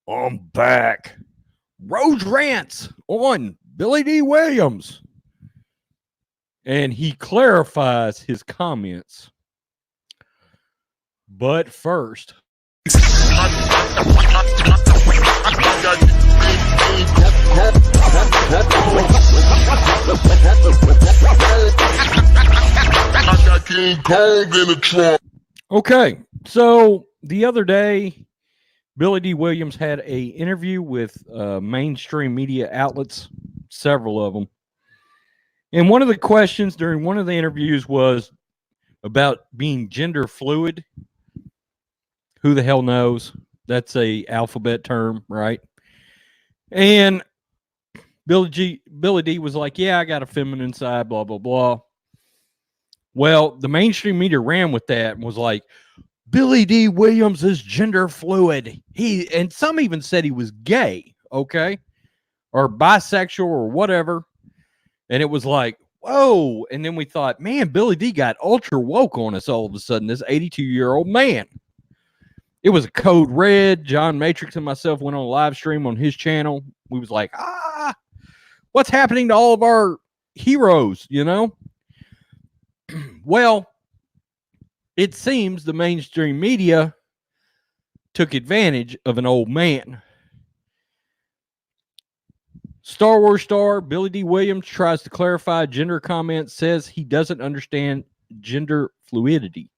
I'm back. Rose rants on Billy Dee Williams. And he clarifies his comments. But first, okay, so the other day, Billy Dee Williams had a interview with mainstream media outlets, several of them. And one of the questions during one of the interviews was about being gender fluid. Who the hell knows? That's a alphabet term, right? And Billy D was like, yeah, I got a feminine side, blah, blah, blah. Well, the mainstream media ran with that and was like, Billy Dee Williams is gender fluid. And some even said he was gay, okay? Or bisexual or whatever. And it was like, whoa. And then we thought, man, Billy D got ultra woke on us all of a sudden, this 82-year-old man. It was a code red. John Matrix and myself went on a live stream on his channel. We was like, what's happening to all of our heroes, you know? Well, it seems the mainstream media took advantage of an old man. Star Wars star Billy Dee Williams tries to clarify gender comments, says he doesn't understand gender fluidity.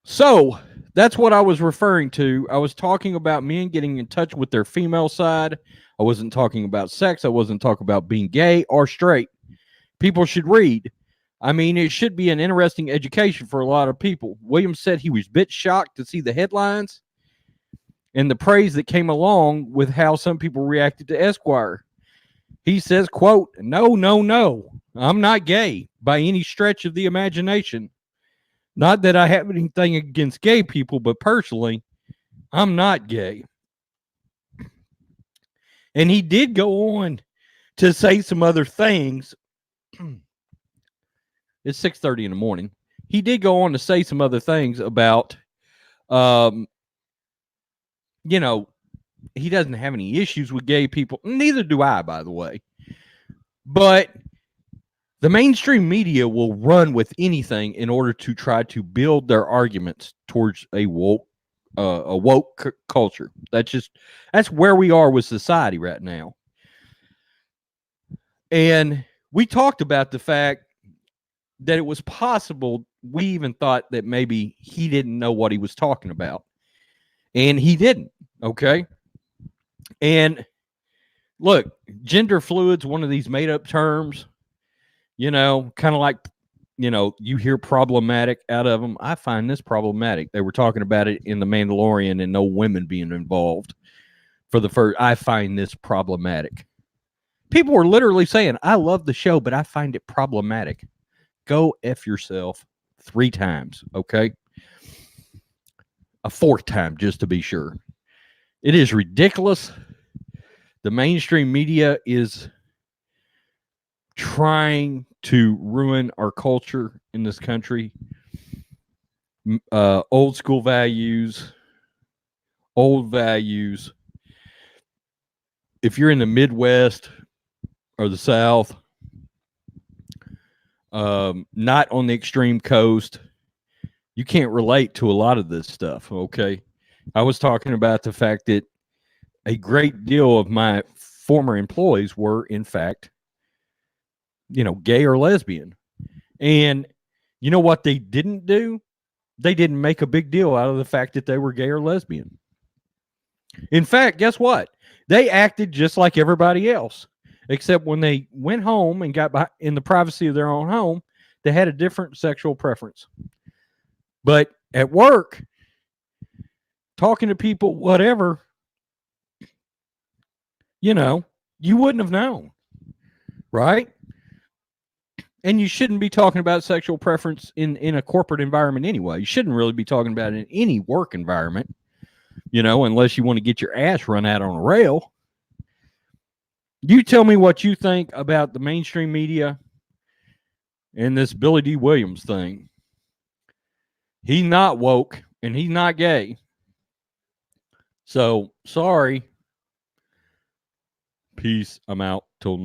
So that's what I was referring to. I was talking about men getting in touch with their female side. I wasn't talking about sex. I wasn't talking about being gay or straight. People should read. I mean, it should be an interesting education for a lot of people. Williams said he was a bit shocked to see the headlines and the praise that came along with how some people reacted to Esquire. He says, quote, no, I'm not gay by any stretch of the imagination. Not that I have anything against gay people, but personally, I'm not gay. And he did go on to say some other things. It's 6:30 in the morning. He did go on to say some other things about, he doesn't have any issues with gay people. Neither do I, by the way. But the mainstream media will run with anything in order to try to build their arguments towards a woke culture. That's where we are with society right now. And we talked about the fact that it was possible. We even thought that maybe he didn't know what he was talking about. And he didn't, okay? And look, gender fluid's one of these made-up terms, kind of like, you hear problematic out of them. I find this problematic. They were talking about it in The Mandalorian and no women being involved for the first. I find this problematic. People were literally saying, I love the show, but I find it problematic. Go F yourself 3 times, okay? A 4th time, just to be sure. It is ridiculous. The mainstream media is trying to ruin our culture in this country. Old school values, old values. If you're in the Midwest or the South, not on the extreme coast, you can't relate to a lot of this stuff, okay? I was talking about the fact that a great deal of my former employees were, in fact, gay or lesbian. And you know what they didn't do? They didn't make a big deal out of the fact that they were gay or lesbian. In fact, guess what? They acted just like everybody else, except when they went home and got in the privacy of their own home, they had a different sexual preference. But at work, talking to people, whatever, you wouldn't have known, right? And you shouldn't be talking about sexual preference in a corporate environment anyway. You shouldn't really be talking about it in any work environment, unless you want to get your ass run out on a rail. You tell me what you think about the mainstream media and this Billy Dee Williams thing. He's not woke and he's not gay. So sorry. Peace. I'm out till next.